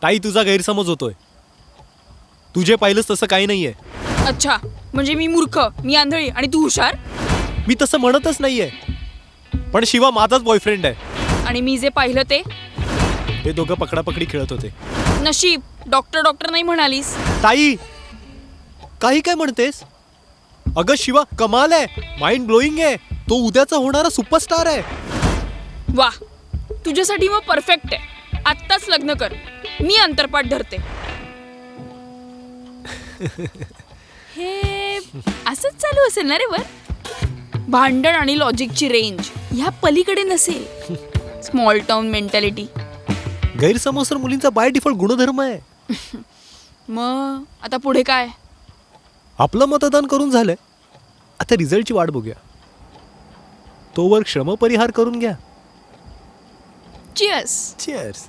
ताई, तुझा गैरसमज होतोय. तू जे पाहिलंस तसं काही नाहीये. अच्छा, म्हणजे मी मूर्ख, मी आंधळी आणि तू हुशार. मी तसं म्हणतच नाहीये. पण शिवा माझाच बॉयफ्रेंड आहे. आणि मी जे पाहिलं ते दोघं पकडापकडी खेळत होते. नशीब. डॉक्टर नाही म्हणालीस. ताई, काही काय म्हणतेस? अगं शिवा कमाल आहे, माइंड ब्लोईंग आहे. तो उद्याचा होणारा सुपरस्टार आहे. वा, तुझ्यासाठी मग परफेक्ट आहे. आत्ताच लग्न कर. मी अंतरपाठ धरते. हे असंच चालू असेल ना रे वर? भांडण आणि लॉजिकची रेंज ह्या पलीकडे नसेल. Small town mentality. गैरसमज तर मुलींचा बाय डिफॉल्ट गुणधर्म आहे. मग आता पुढे काय? आपलं मतदान करून झालंय, आता रिझल्टची वाट बघूया. तोवर श्रमपरिहार करून घ्या. चिअर्स. चीअर्स.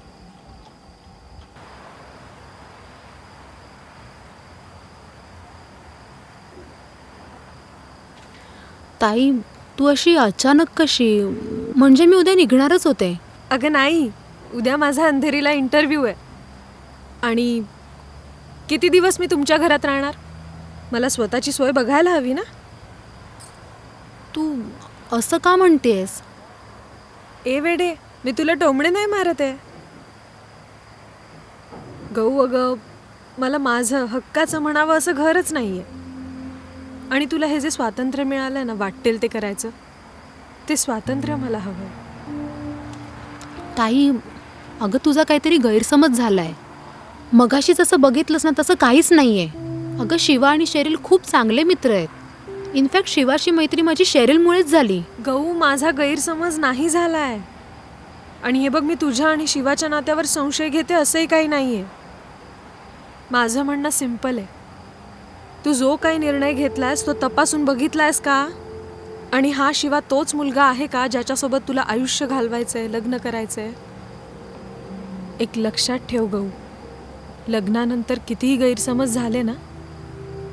ताई, तू अशी अचानक कशी? म्हणजे मी उद्या निघणारच होते. अगं नाही, उद्या माझा अंधेरीला इंटरव्ह्यू आहे. आणि किती दिवस मी तुमच्या घरात राहणार? मला स्वतःची सोय बघायला हवी ना. तू असं का म्हणतेस? ए वेडे, मी तुला टोमणे नाही मारत आहे. गहू अगं, मला माझं हक्काचं म्हणावं असं घरच नाही आहे. आणि तुला हे जे स्वातंत्र्य मिळालं ना, वाटेल ते करायचं, ते स्वातंत्र्य मला हवं. ताई, अगं तुझा काहीतरी गैरसमज झालाय. मगाशी जसं बघितलंस ना तसं काहीच नाहीये. अगं शिवा आणि शेरिल खूप चांगले मित्र आहेत. इनफॅक्ट शिवाशी मैत्री माझी शेरिलमुळेच झाली. गहू, माझा गैरसमज नाही झालाय. आणि हे बघ, मी तुझ्या आणि शिवाच्या नात्यावर संशय घेते असंही काही नाहीये. माझं म्हणणं सिम्पल आहे. तू जो काही निर्णय घेतलायस तो तपासून बघितलायस का? आणि हा शिवा तोच मुलगा आहे का ज्याच्यासोबत तुला आयुष्य घालवायचंय, लग्न करायचंय? एक लक्षात ठेव गहू, लग्नानंतर कितीही गैरसमज झाले ना,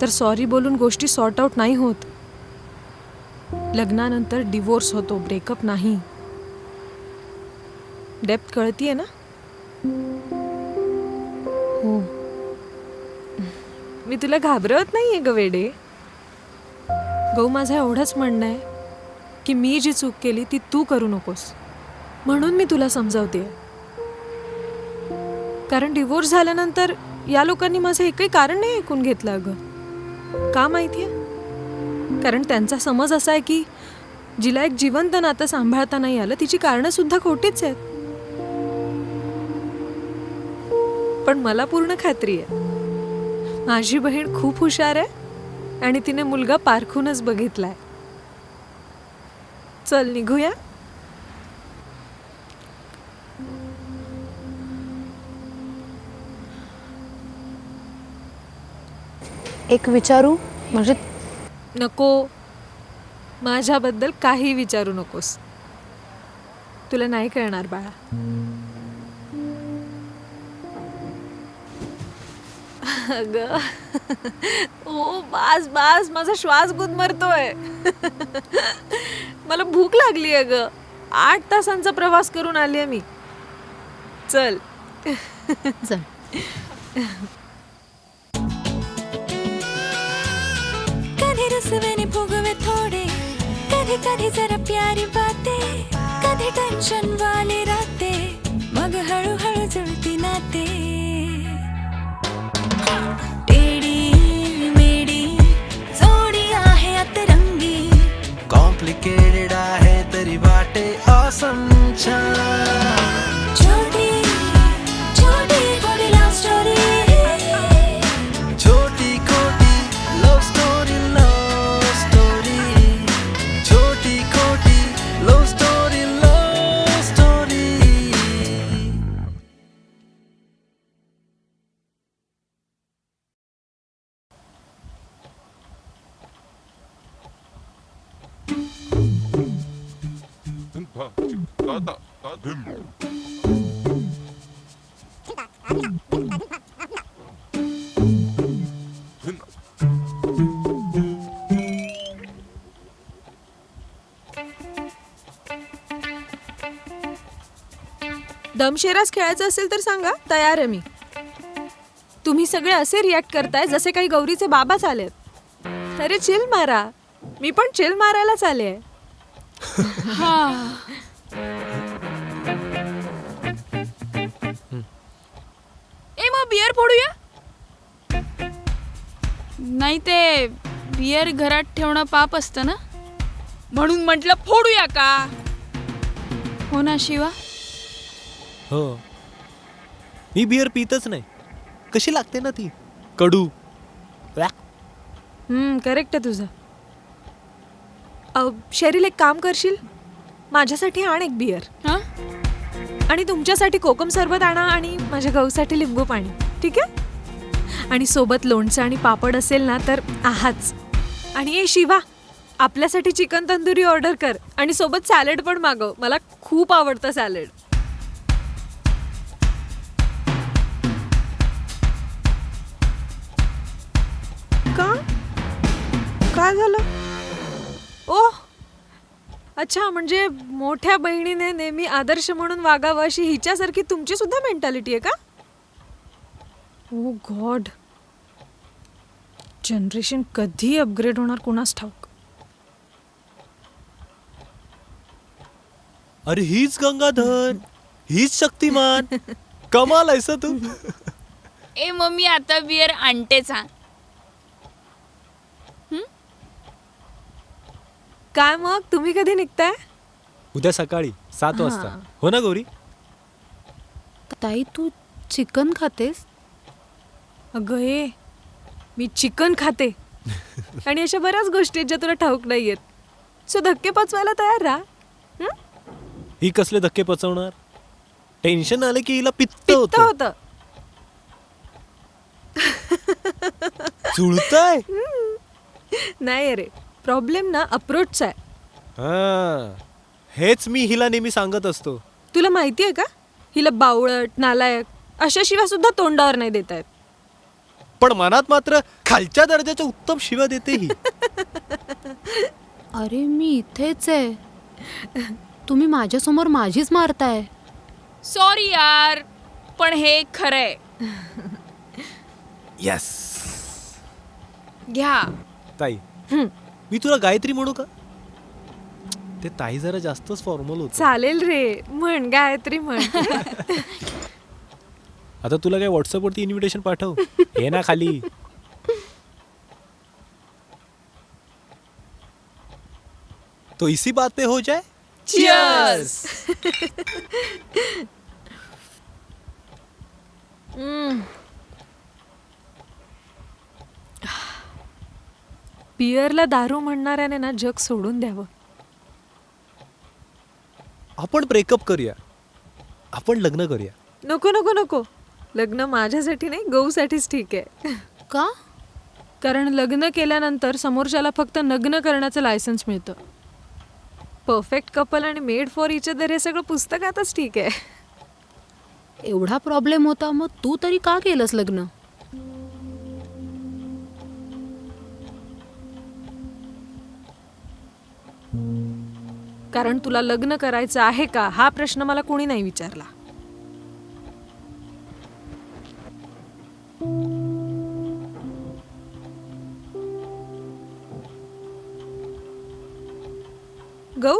तर सॉरी बोलून गोष्टी सॉर्ट आउट नाही होत. लग्नानंतर डिवोर्स होतो, ब्रेकअप नाही. डेप्थ कळतीये ना? हो. मी तुला घाबरवत नाहीये ग वेडे. गहू, माझं एवढंच म्हणणं आहे की मी जी चूक केली ती तू करू नकोस, म्हणून मी तुला समजावते. कारण डिवोर्स झाल्यानंतर या लोकांनी माझं एकही कारण नाही ऐकून घेतलं. अगं का माहितीये? कारण त्यांचा समज असा आहे की जिला एक जिवंत नातं सांभाळता नाही आलं तिची कारणं सुद्धा खोटीच आहेत. पण मला पूर्ण खात्री आहे, माझी बहीण खूप हुशार आहे आणि तिने मुलगा पारखूनच बघितलाय. चल निघूया. एक विचारू? म्हणजे नको, माझ्याबद्दल काही विचारू नकोस. तुला नाही कळणार बाळा. अगं ओ बास बास, माझा श्वास गुदमरतोय. मला भूक लागली आहे ग. 8 तासांचा प्रवास करून आली आहे मी. चल. चल. कधी रुसवे फुगवे थोडे, कधी कधी जरा प्यारी बातें, कधी टेंशन वाले राते, मग हळूहळू जुळती नाते. टेडी मेडी जोडी आहे अतरंगी, कॉम्प्लिकेटेड आहे तरी वाटे ऑसम छान. छोटी छोटी गोडी लव स्टोरी, छोटी खोटी लव स्टोरी, लव स्टोरी. छोटी खोटी लव स्टोरी, लव स्टोरी. दमशेरास खेळायचं असेल तर सांगा, तयार आहे मी. तुम्ही सगळे असे रिॲक्ट करताय जसे काही गौरीचे बाबाच आलेत. अरे चिल मारा, मी पण चिल मारायलाच आले. ए मग बियर फोडूया. नाही ते बियर घरात ठेवणं पाप असतं ना, म्हणून म्हटलं फोडूया का. हो ना शिवा. हो, मी बियर पितच नाही. कशी लागते ना ती, कडू. व्याक. करेक्ट आहे तुझं. शेरील एक काम करशील, माझ्यासाठी आण एक बियर, हा आणि तुमच्यासाठी कोकम सरबत आणा, आणि माझ्या गहूसाठी लिंबू पाणी. ठीक आहे. आणि सोबत लोणचं आणि पापड असेल ना तर आहाच. आणि ए शिवा, आपल्यासाठी चिकन तंदुरी ऑर्डर कर, आणि सोबत सॅलड पण मागव. मला खूप आवडतं सॅलड. का काय झालं? ओह अच्छा, म्हणजे मोठ्या बहिणीने नेहमी आदर्श म्हणून वागावं अशी हिच्यासारखी तुमची सुद्धा मेंटॅलिटी आहे का? ओ गॉड, जनरेशन कधी अपग्रेड होणार कोणास ठाऊक. अरे हीच गंगाधर, हीच शक्तिमान. कमाल आहेस तू. ए मम्मी आता बियर आणतेच. हा काय मग, तुम्ही कधी निघताय? उद्या सकाळी 7 वाजता. हो ना गौरी? ताई तू चिकन खातेस? अगं ए, मी चिकन खाते. आणि अशा बऱ्याच गोष्टी आहेत ज्या तुला ठाऊक नाहीयेत. सो धक्के पचवायला तयार राहा. ही कसले धक्के पचवणार? टेन्शन आले की हिला पित्त पित्त होतं. होतं. चुळताय. नाही रे, प्रॉब्लेम ना अप्रोचचा आहे. हा, हेच मी हिला नेहमी सांगत असतो. तुला माहिती आहे का, हिला बावळट, नालायक अशा शिव्या सुद्धा तोंडावर नाही देत आहेत. पण मनात मात्र खालच्या दर्जाच्या उत्तम शिव्या देते ही. अरे मी इथेच आहे, तुम्ही माझ्यासमोर माझीच मारताय. सॉरी यार, पण हे खरंय. येस. घ्या. ताई, मी तुला गायत्री म्हणू का? ते ताई जरा जास्तच फॉर्मल होत. चालेल रे, म्हण गायत्री म्हण. आता तुला काय व्हॉट्सअप वरती इन्व्हिटेशन पाठव. हे ना खाली. तो इसी बात पे हो जाए. Cheers. बियरला दारू म्हणणाऱ्याने ना जग सोडून द्यावं. आपण ब्रेकअप करूया, आपण लग्न करूया. नको नको नको, लग्न माझ्यासाठी नाही, गौसाठीच ठीक आहे. का? कारण लग्न केल्यानंतर समोरच्याला फक्त नग्न करण्याचं लायसन्स मिळतं. परफेक्ट कपल आणि मेड फॉर इच अदर हे सगळं पुस्तकातच ठीक आहे. एवढा प्रॉब्लेम होता मग तू तरी का केलंस लग्न? कारण तुला लग्न करायचं आहे का हा प्रश्न मला कोणी नाही विचारला. गौ,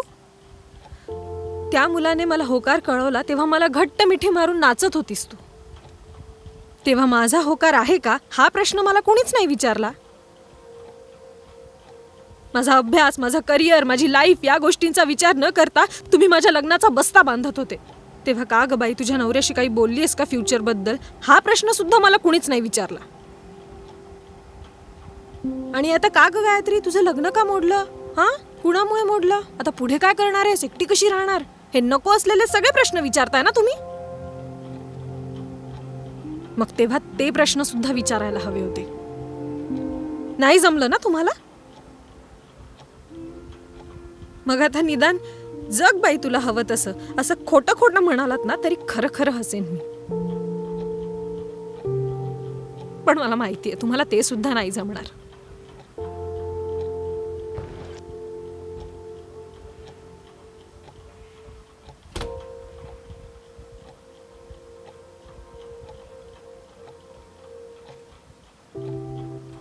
त्या मुलाने मला होकार कळवला तेव्हा मला घट्ट मिठी मारून नाचत होतीस तू. तेव्हा माझा होकार आहे का हा प्रश्न मला कोणीच नाही विचारला. माझा अभ्यास, माझा करिअर, माझी लाईफ या गोष्टींचा विचार न करता तुम्ही माझ्या लग्नाचा बस्ता बांधत होते. तेव्हा का ग बाई तुझ्या नवऱ्याशी काही बोललीस का फ्युचर बद्दल हा प्रश्न सुद्धा मला कुणीच नाही विचारला. आणि आता का ग गायत्री तुझं लग्न का मोडलं? हा, कुणामुळे मोडलं? आता पुढे काय करणार आहेस? एकटी कशी राहणार? हे नको असलेले सगळे प्रश्न विचारताय ना तुम्ही. मग तेव्हा ते प्रश्न सुद्धा विचारायला हवे होते. नाही जमलं ना तुम्हाला? मग आता निदान जग बाई तुला हवं तसं, असं खोटं खोटं म्हणालात ना तरी खरं खरं हसेन मी. पण मला माहितीये तुम्हाला ते सुद्धा नाही जमणार.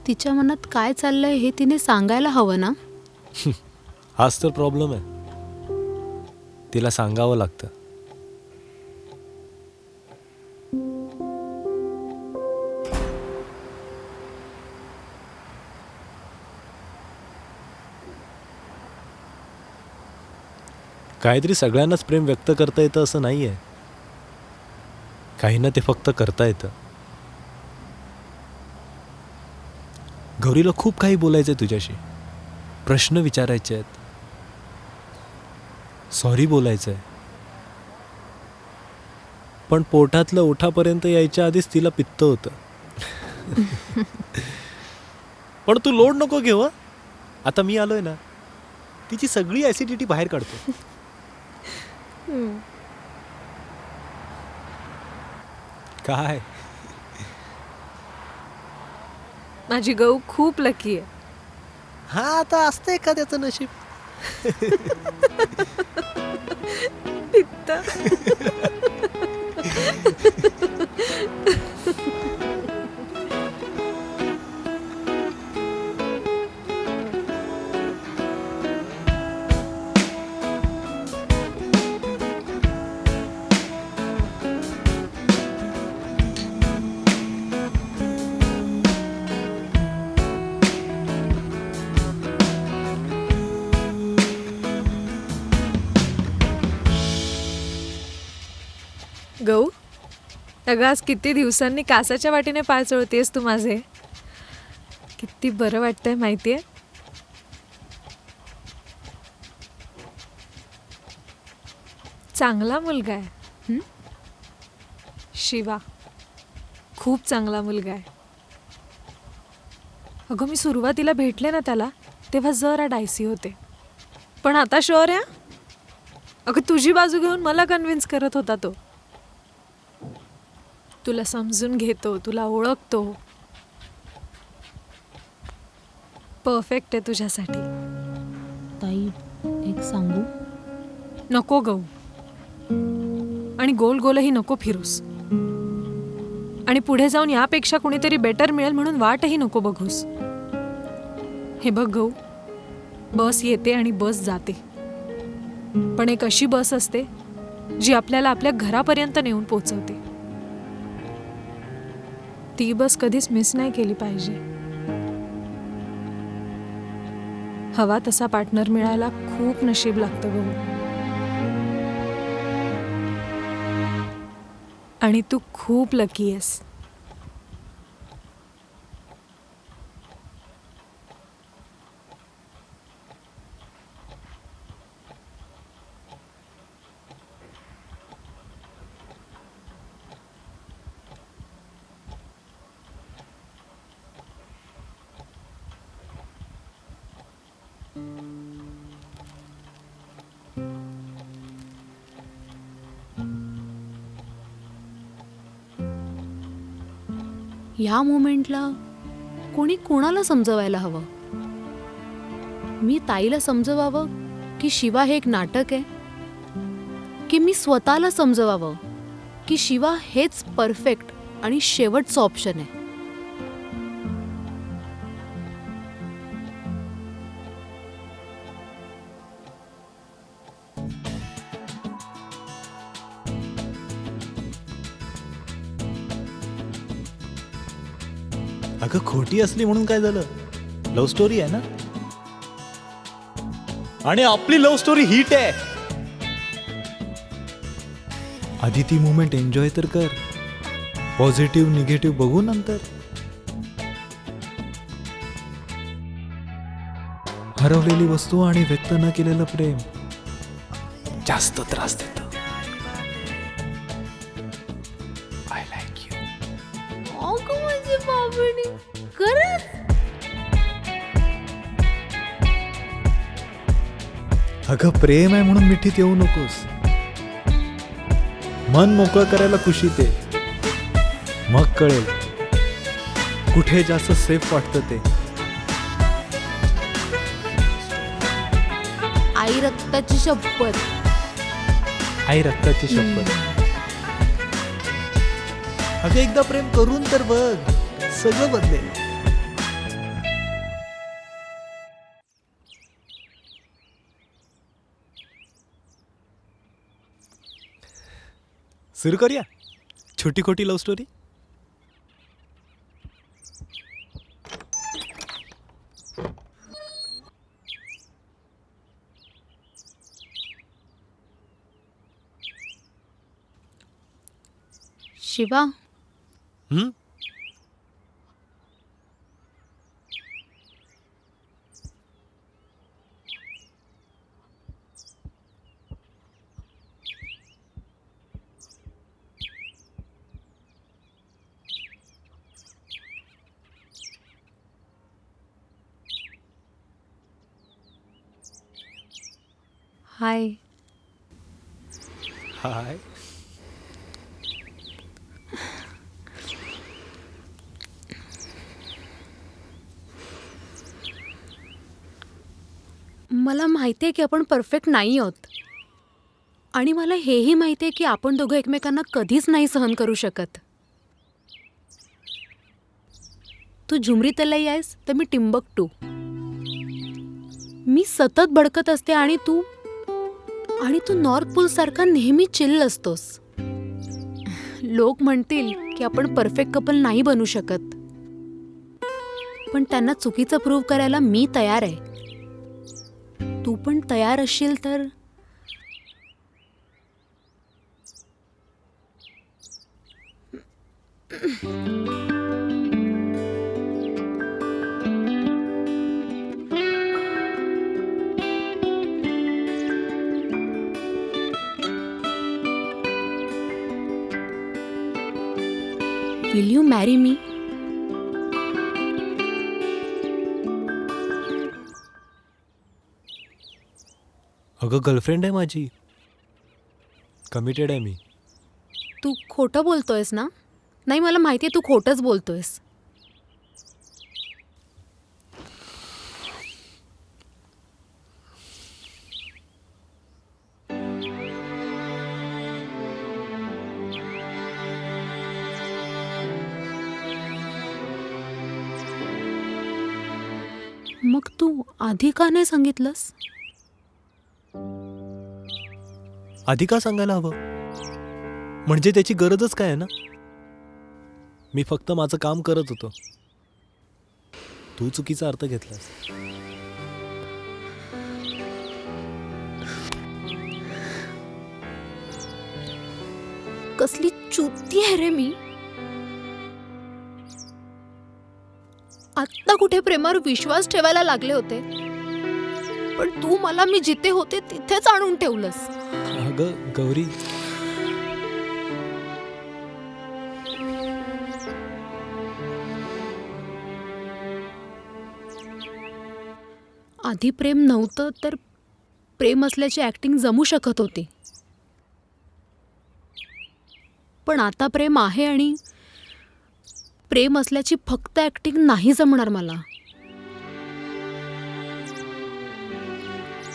तिच्या मनात काय चाललंय हे तिने सांगायला हवं ना. हाच तर प्रॉब्लेम आहे. तिला सांगावं लागतं. काहीतरी सगळ्यांनाच प्रेम व्यक्त करता येतं असं नाही आहे. काहींना ते फक्त करता येतं. गौरीला खूप काही बोलायचं आहे तुझ्याशी. प्रश्न विचारायचे आहेत. सॉरी बोलायचं आहे. पण पोटातलं ओठापर्यंत यायच्या आधीच तिला पित्त होतं. पण तू लोड नको घेऊ हं. आता मी आलोय ना, तिची सगळी ऍसिडिटी बाहेर काढतो. काय माझी गौ खूप लकी आहे. हा आता असतं एखाद्याचं नशीब. पित्त. गौ, अगं आज किती दिवसांनी कासाच्या वाटीने पाय चोळतेस तू माझे. किती बरं वाटतंय माहितीये. चांगला मुलगा आहे. शिवा खूप चांगला मुलगा आहे. अगं मी सुरुवातीला भेटले ना त्याला तेव्हा जरा डायसी होते, पण आता शुअर आहे. अगं तुझी बाजू घेऊन मला कन्व्हिन्स करत होता तो. तुला समजून घेतो, तुला ओळखतो. परफेक्ट आहे तुझ्यासाठी. ताई एक सांगू. नको गऊ. आणि गोल गोलही नको फिरूस. आणि पुढे जाऊन यापेक्षा कुणीतरी बेटर मिळेल म्हणून वाटही नको बघूस. हे बघ गऊ, बस येते आणि बस जाते, पण एक अशी बस असते जी आपल्याला आपल्या घरापर्यंत नेऊन पोचवते. ती बस कधीच मिस नाही केली पाहिजे. हवा तसा पार्टनर मिळायला खूप नशीब लागतं गं. आणि तू खूप लकी आहेस. ह्या मोमेंटला कोणी कोणाला समजवायला हवं. मी ताईला समजवावं की शिवा हे एक नाटक आहे, की मी स्वतःला समजवावं की शिवा हेच परफेक्ट आणि शेवटचं ऑप्शन आहे. अगं खोटी असली म्हणून काय झालं. लव्ह स्टोरी आहे ना, आणि आपली लव्ह स्टोरी हिट आहे. आधी ती मुमेंट एन्जॉय तर कर. पॉझिटिव्ह निगेटिव्ह बघू नंतर. हरवलेली वस्तू आणि व्यक्त न केलेलं प्रेम जास्त त्रास देतं. I like you. अगं प्रेम आहे म्हणून मिठीत येऊ नकोस. मन मोकळं करायला खुशीत आहे. मग कळेल कुठे जास्त सेफ वाटतं ते. आई रक्ताची शपथ. आई रक्ताची शपथ. अगं एकदा प्रेम करून तर बघ, सगळं बदलेल. सुरू करूया छोटी खोटी लव्ह स्टोरी. शिवा, हं? हाय. हाय. मला माहिती आहे की आपण परफेक्ट नाही आहोत आणि मला हेही माहिती आहे की आपण दोघं एकमेकांना कधीच नाही सहन करू शकत. तू झुमरी तलई आहेस तर मी टिंबकटू. मी सतत भडकत असते आणि तू नॉर्थ पूल सारखा नेहमी चिल असतोस. लोक म्हणतील की आपण परफेक्ट कपल नाही बनू शकत, पण त्यांना चुकीचं प्रूव्ह करायला मी तयार आहे. तू पण तयार असशील तर. Will you marry me? अगं गर्लफ्रेंड आहे माझी. कमिटेड आहे मी. तू खोटं बोलतोयस ना? नाही, मला माहिती आहे तू खोटंच बोलतोयस. मग तू आधी का नाही सांगितलंस? आधी का सांगायला हवं? म्हणजे त्याची गरजच काय आहे ना. मी फक्त माझं काम करत होतो. तू चुकीचा अर्थ घेतलास. कसली चुती आहे रे मी. आत्ता कुठे प्रेमावर विश्वास ठेवायला लागले होते, पण तू मला मी जिथे होते तिथेच आणून ठेवलंस. अगं गौरी, आधी प्रेम नव्हतं तर प्रेम असल्याची ऍक्टिंग जमू शकत होती, पण आता प्रेम आहे आणि प्रेम असल्याची फक्त ऍक्टिंग नाही जमणार मला.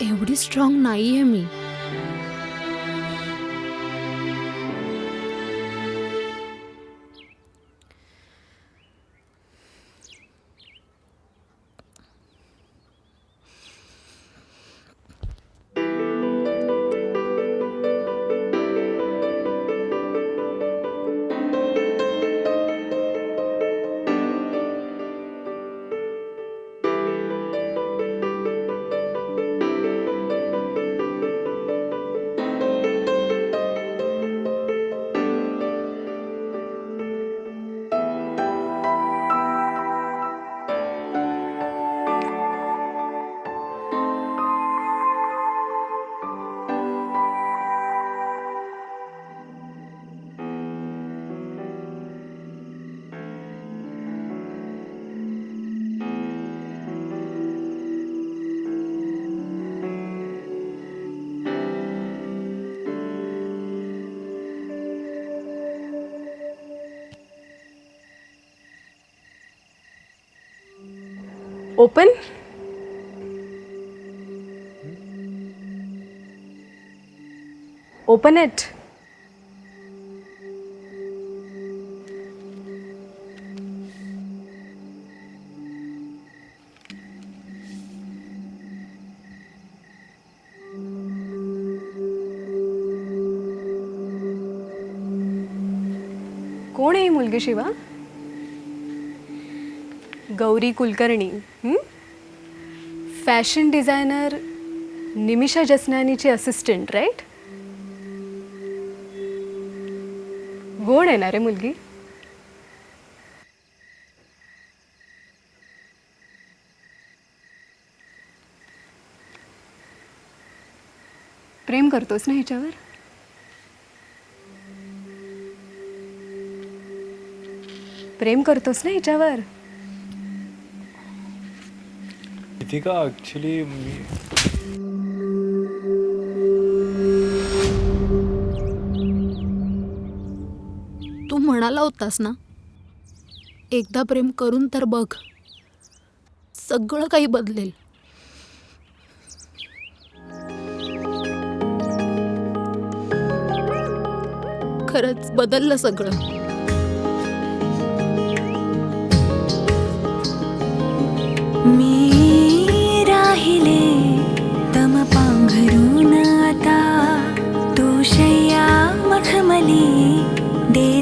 एवढी स्ट्रॉंग नाहीये मी. ओपन. Open it. कोण आहे ही मुलगी शिवा? गौरी कुलकर्णी, फॅशन डिझायनर निमिषा जसनानीची असिस्टंट, राईट? गोड आहे ना रे मुलगी? प्रेम करतोस ना हिच्यावर? प्रेम करतोस ना हिच्यावर? का ॲक्च्युली मी तू म्हणाला होतास ना, एकदा प्रेम करून तर बघ, सगळं काही बदलेल. खरंच बदललं सगळं. मी राहिले तम पांघरून आता, तो शय्या मखमली दे